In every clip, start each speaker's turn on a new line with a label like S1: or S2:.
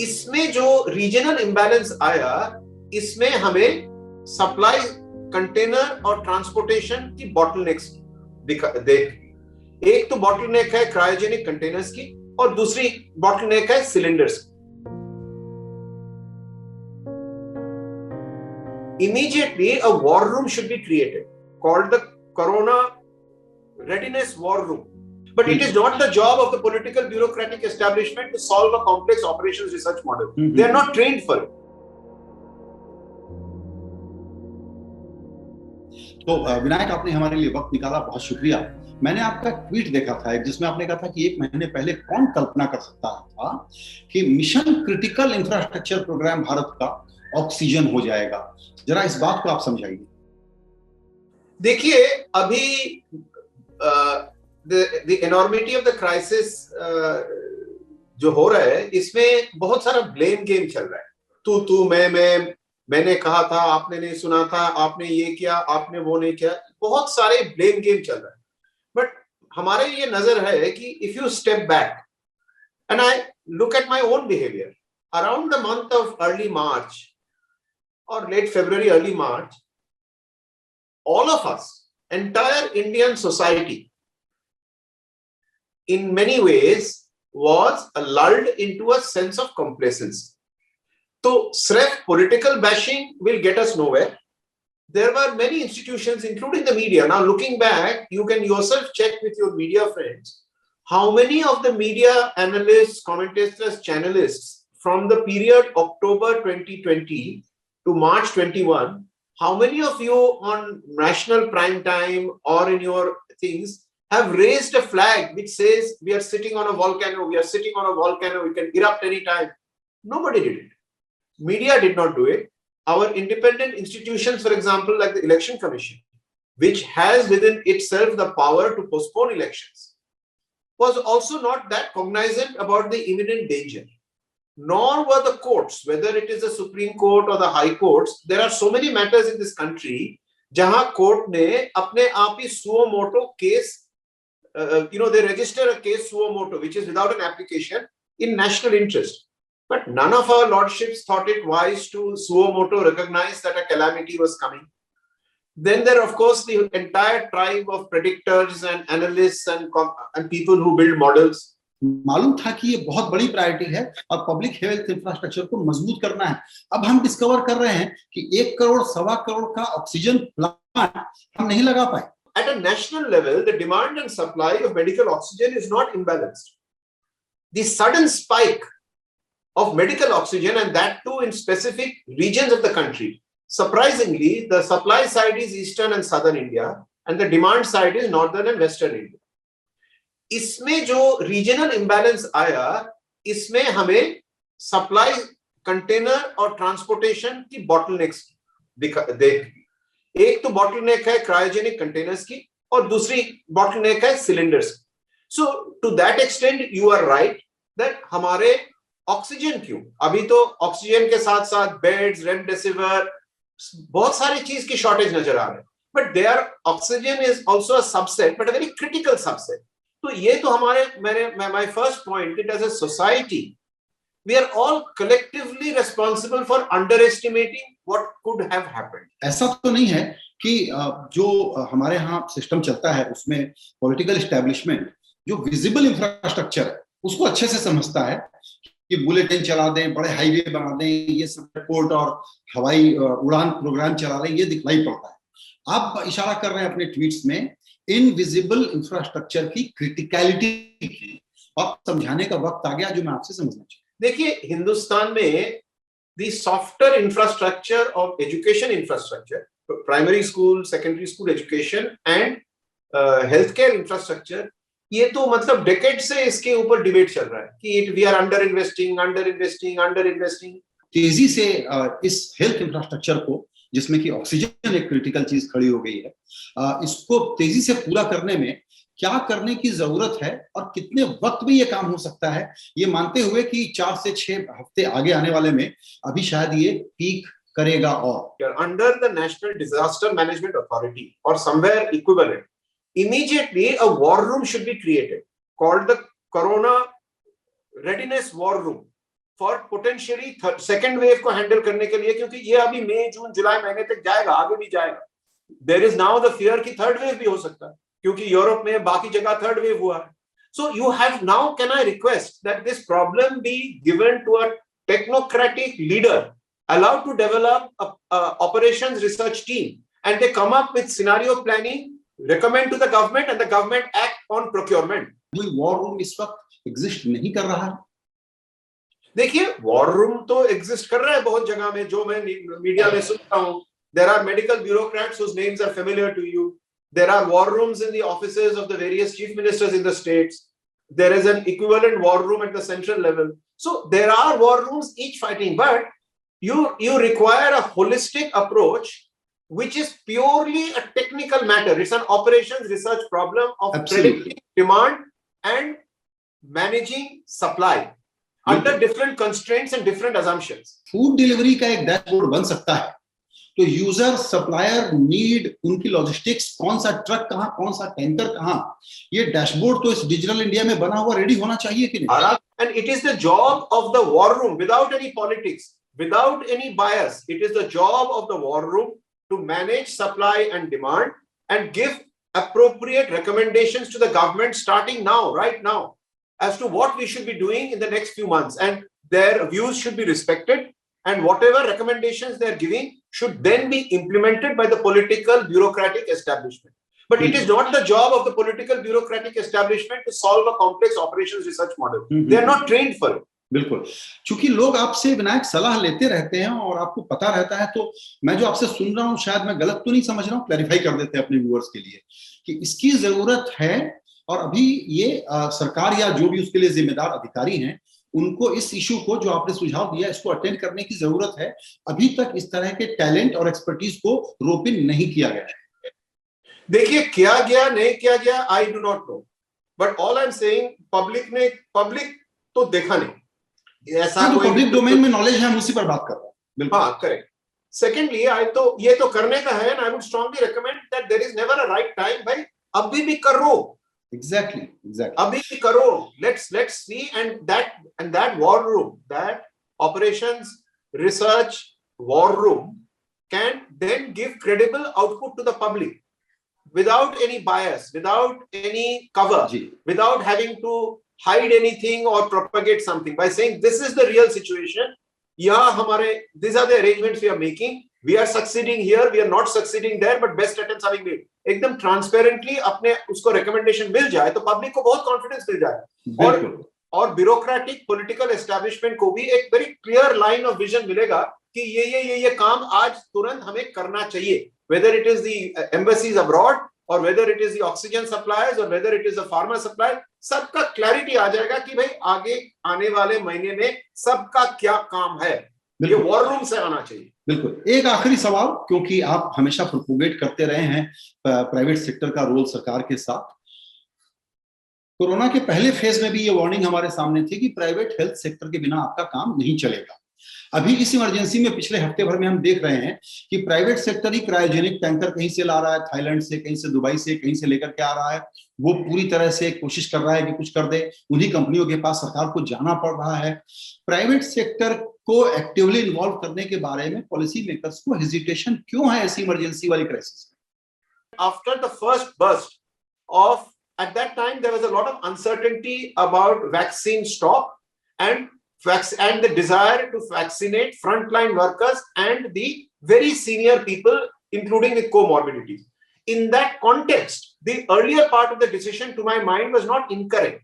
S1: इसमें जो regional imbalance आया, इसमें हमें सप्लाई, कंटेनर और ट्रांसपोर्टेशन की बॉटलनेक्स देख। एक तो बॉटलनेक है क्रायोजेनिक कंटेनर्स की और दूसरी बॉटलनेक है सिलेंडर्स की। Immediately a war room should be created called the Corona Readiness War Room. But it is not the job of the political bureaucratic establishment to solve a complex operations research model. They are not trained for it.
S2: तो विनायक, आपने हमारे लिए वक्त निकाला, बहुत शुक्रिया। मैंने आपका ट्वीट देखा था जिसमें आपने कहा था कि 1 महीने पहले कौन कल्पना कर सकता था कि mission critical infrastructure program Bharat का ऑक्सीजन हो जाएगा। जरा इस बात को आप समझाइए।
S1: देखिए, अभी the enormity of the crisis जो हो रहा है, इसमें बहुत सारा ब्लेम गेम चल रहा है। तू मैंने कहा था, आपने नहीं सुना था, आपने ये किया, आपने वो नहीं किया, बहुत सारे ब्लेम गेम चल रहा है। बट हमारे ये नजर है कि if you step back and I look at my own behaviour around the month of early March or late February, early March, all of us, entire Indian society, in many ways was lulled into a sense of complacency. So, sref political bashing will get us nowhere. There were many institutions, including the media. Now, looking back, you can yourself check with your media friends how many of the media analysts, commentators, channelists from the period October 2020 to March 21, how many of you on national prime time or in your things have raised a flag which says we are sitting on a volcano, we are sitting on a volcano, we can erupt anytime? Nobody did it. Media did not do it. Our independent institutions, for example, like the Election Commission, which has within itself the power to postpone elections, was also not that cognizant about the imminent danger. Nor were the courts, whether it is the Supreme Court or the High Courts. There are so many matters in this country जहां court ने अपने आप ही suo moto case, they register a case suo moto, which is without an application in national interest. But none of our lordships thought it wise to suo moto recognize that a calamity was coming. Then there, of course, the entire tribe of predictors and analysts and people who build models.
S2: मालूम था कि ये बहुत बड़ी priority है और public health infrastructure को मजबूत करना है। अब हम डिस्कवर कर रहे हैं कि 1 करोड़, 1.25 करोड़ का ऑक्सीजन प्लांट हम नहीं लगा पाए।
S1: At a national level, the demand and supply of medical oxygen is not imbalanced. The sudden spike of medical oxygen, and that too in specific regions of the country, surprisingly, the supply side is eastern and southern India, and the demand side is northern and western India. इसमें जो regional imbalance आया, इसमें हमें supply, container और transportation की bottlenecks देख। एक तो बॉटलनेक है क्रायोजेनिक कंटेनर्स की और दूसरी बॉटलनेक है सिलेंडर्स की। So to that extent you are right that हमारे ऑक्सीजन क्यों, अभी तो ऑक्सीजन के साथ साथ बेड्स, रेमडेसिविर, बहुत सारी चीज की शॉर्टेज नजर आ रही है। But their oxygen is also a subset, but a very critical subset. तो ये तो हमारे my first point that as a society we are all collectively responsible for underestimating what could have happened.
S2: ऐसा तो नहीं है कि जो हमारे यहाँ सिस्टम चलता है उसमें पॉलिटिकल एस्टेब्लिशमेंट जो विजिबल इंफ्रास्ट्रक्चर है उसको अच्छे से समझता है कि बुलेटिन चला दें, बड़े हाईवे बना दें, ये सब एयरपोर्ट और हवाई उड़ान प्रोग्राम चला दें, ये दिखलाई पड़ता है। आप इशारा कर रहे हैं अपने ट्वीट्स में इनविजिबल इंफ्रास्ट्रक्चर की क्रिटिकलिटी की, अब समझाने का वक्त आ गया जो मैं आपसे समझना चाहूँ।
S1: देखिए, हिंदुस्तान में the software infrastructure of education infrastructure, primary school, secondary school education and health care infrastructure, ये तो मतलब डेकेड से इसके ऊपर डिबेट चल रहा है कि वी आर अंडर इन्वेस्टिंग।
S2: तेजी से इस हेल्थ इंफ्रास्ट्रक्चर को, जिसमें कि ऑक्सीजन एक क्रिटिकल चीज खड़ी हो गई है, इसको तेजी से पूरा करने में क्या करने की जरूरत है और कितने वक्त में ये काम हो सकता है, ये मानते हुए कि 4 से 6 हफ्ते आगे आने वाले में अभी शायद ये पीक करेगा। और
S1: under the national disaster management authority और somewhere equivalent, immediately a war room should be created called the Corona Readiness War Room. For potentially second wave को हैंडल करने के लिए, क्योंकि ये अभी मई जून जुलाई महीने तक जाएगा, आगे भी जाएगा. There is now the fear कि थर्ड वेव भी हो सकता है, क्योंकि यूरोप में बाकी जगह थर्ड वेव हुआ है. So you have now, can I request that this problem be given to a technocratic leader, allowed to develop a operations research team, and they come up with scenario planning, recommend to the government, and the government act on procurement.
S2: War room इस वक्त exist नहीं कर रहा है.
S1: देखिए, war room तो exist कर रहा है बहुत जगह में, जो मैं मीडिया में सुनता हूँ. There are medical bureaucrats whose names are familiar to you. There are war rooms in the offices of the various chief ministers in the states. There is an equivalent war room at the central level. So there are war rooms each fighting, but you require a holistic approach, which is purely a technical matter. It's an operations research problem of predicting demand and managing supply under different constraints and different assumptions.
S2: Food delivery का एक dashboard बन सकता है, तो user, supplier, need, उनकी logistics, कौन सा truck कहाँ, कौन सा टैंकर कहाँ, ये डैशबोर्ड तो इस डिजिटल इंडिया में बना हुआ रेडी होना चाहिए कि नहीं?
S1: And it is the job of the war room, without any politics, without any bias, it is the job of the war room to manage supply and demand and give appropriate recommendations to the government starting now, right now, as to what we should be doing in the next few months, and their views should be respected, and whatever recommendations they are giving should then be implemented by the political bureaucratic establishment. But it is not the job of the political bureaucratic establishment to solve a complex operations research model. They are not trained for it.
S2: बिल्कुल. चूंकि लोग आपसे विनायक सलाह लेते रहते हैं और आपको पता रहता है, तो मैं जो आपसे सुन रहा हूं, शायद मैं गलत तो नहीं समझ रहा हूं, क्लैरिफाई कर देते हैं अपने व्यूअर्स के लिए कि इसकी जरूरत है, और अभी ये सरकार या जो भी उसके लिए जिम्मेदार अधिकारी हैं, उनको इस इशू को जो आपने सुझाव दिया, इसको अटेंड करने की जरूरत है. अभी तक इस तरह के टैलेंट और एक्सपर्टीज को रोप इन नहीं किया गया है.
S1: देखिए, किया गया नहीं किया गया, I do not know, but all I am saying, public तो देखा नहीं ऐसा.
S2: तो पब्लिक डोमेन में नॉलेज है, हम उसी पर बात कर रहे हैं. बिल्कुल,
S1: हाँ, करेक्ट. सेकेंडली, ये तो करने का है, and I would strongly recommend that there is never a right time. भाई, अभी भी करो.
S2: Exactly.
S1: अभी भी करो. Let's see, and that war room, that operations research war room can then give credible output to the public without any bias, without any cover, without having to hide anything or propagate something, by saying this is the real situation. These are the arrangements we are making. We are succeeding here, we are not succeeding there, but best attempts are being made. एकदम transparently अपने उसको recommendation मिल जाए तो public को बहुत confidence मिल जाए, और bureaucratic political establishment को भी एक very clear line of vision मिलेगा कि ये काम आज तुरंत हमें करना चाहिए, whether it is the embassies abroad और whether it is the oxygen suppliers और whether it is the pharma supply. सबका क्लैरिटी आ जाएगा कि भाई आगे आने वाले महीने में सबका क्या काम है. ये वॉर रूम से आना चाहिए.
S2: बिल्कुल. एक आखिरी सवाल, क्योंकि आप हमेशा प्रोपोगेट करते रहे हैं प्राइवेट सेक्टर का रोल सरकार के साथ. कोरोना के पहले फेज में भी ये वार्निंग हमारे सामने थी कि प्राइवेट हेल्थ सेक्टर के बिना आपका काम नहीं चलेगा. अभी इस इमरजेंसी में पिछले हफ्ते भर में हम देख रहे हैं कि प्राइवेट सेक्टर ही क्रायोजेनिक टैंकर कहीं से ला रहा है, थाईलैंड से, कहीं से दुबई से, कहीं से लेकर के आ रहा है. वो पूरी तरह से कोशिश कर रहा है कि कुछ कर दे. उन्हीं कंपनियों के पास सरकार को जाना पड़ रहा है. प्राइवेट सेक्टर को एक्टिवली इन्वॉल्व करने के बारे में पॉलिसी मेकर्स को हेजिटेशन क्यों है ऐसी इमरजेंसी वाली क्राइसिस में?
S1: After the first burst of, at that time there was a lot of uncertainty about vaccine stock and the desire to vaccinate frontline workers and the very senior people, including with comorbidities. In that context, the earlier part of the decision, to my mind, was not incorrect.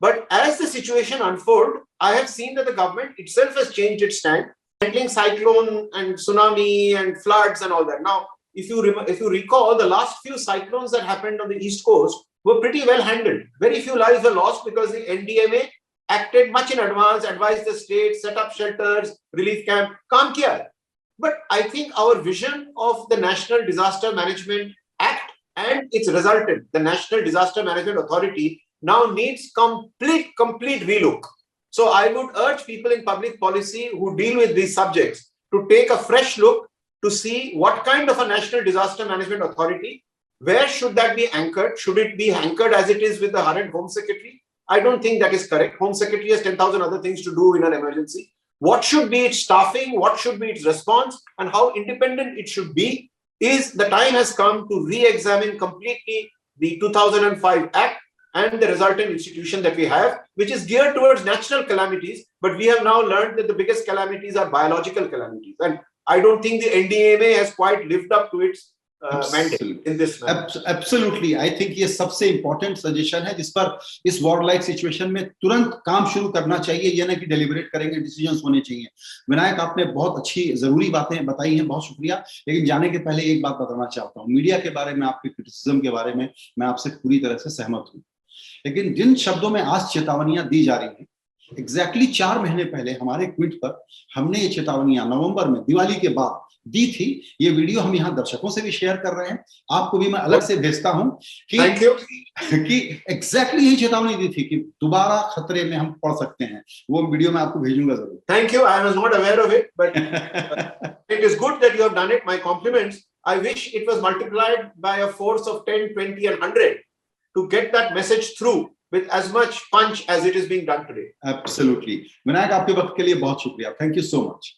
S1: But as the situation unfolded, I have seen that the government itself has changed its stand, handling cyclone and tsunami and floods and all that. Now, if you recall, the last few cyclones that happened on the East Coast were pretty well handled. Very few lives were lost because the NDMA acted much in advance, advised the state, set up shelters, relief camp, काम किया है. But I think our vision of the National Disaster Management Act and its resultant, the National Disaster Management Authority, now needs complete relook. So I would urge people in public policy who deal with these subjects to take a fresh look to see what kind of a National Disaster Management Authority, where should that be anchored? Should it be anchored as it is with the current Home Secretary? I don't think that is correct. Home Secretary has 10,000 other things to do in an emergency. what should be its staffing, what should be its response, and how independent it should be, is the time has come to re-examine completely the 2005 Act and the resultant institution that we have, which is geared towards natural calamities. But we have now learned that the biggest calamities are biological calamities. And I don't think the NDMA has quite lived up to its mandate in this manner.
S2: Absolutely. I think ये सबसे important suggestion है जिस पर इस war like situation में तुरंत काम शुरू करना चाहिए, ये ना कि deliberate करेंगे, decisions होने चाहिए. विनायक, आपने बहुत अच्छी जरूरी बातें बताई हैं, बहुत शुक्रिया. लेकिन जाने के पहले एक बात बताना चाहता हूँ. मीडिया के बारे में, आपके क्रिटिसिज्म के बारे में मैं आपसे पूरी तरह से सहमत हूँ. लेकिन जिन शब्दों में आज चेतावनियां दी जा रही हैं, एग्जैक्टली 4 महीने पहले हमारे ट्वीट पर हमने ये चेतावनियां नवंबर में दिवाली के बाद दी थी. ये वीडियो हम यहाँ दर्शकों से भी शेयर कर रहे हैं, आपको भी मैं अलग से भेजता हूं कि एग्जैक्टली यही चेतावनी दी थी कि दोबारा खतरे में हम पड़ सकते हैं. वो वीडियो मैं आपको भेजूंगा जरूर.
S1: Thank you. I was not aware of it, but it is good that you have done it. My compliments. I wish it was multiplied by a force of 10, 20 and 100 to get that message through with as much punch as it is being done today.
S2: Absolutely. Vinayak, आपके वक्त के लिए बहुत शुक्रिया. Thank you so much.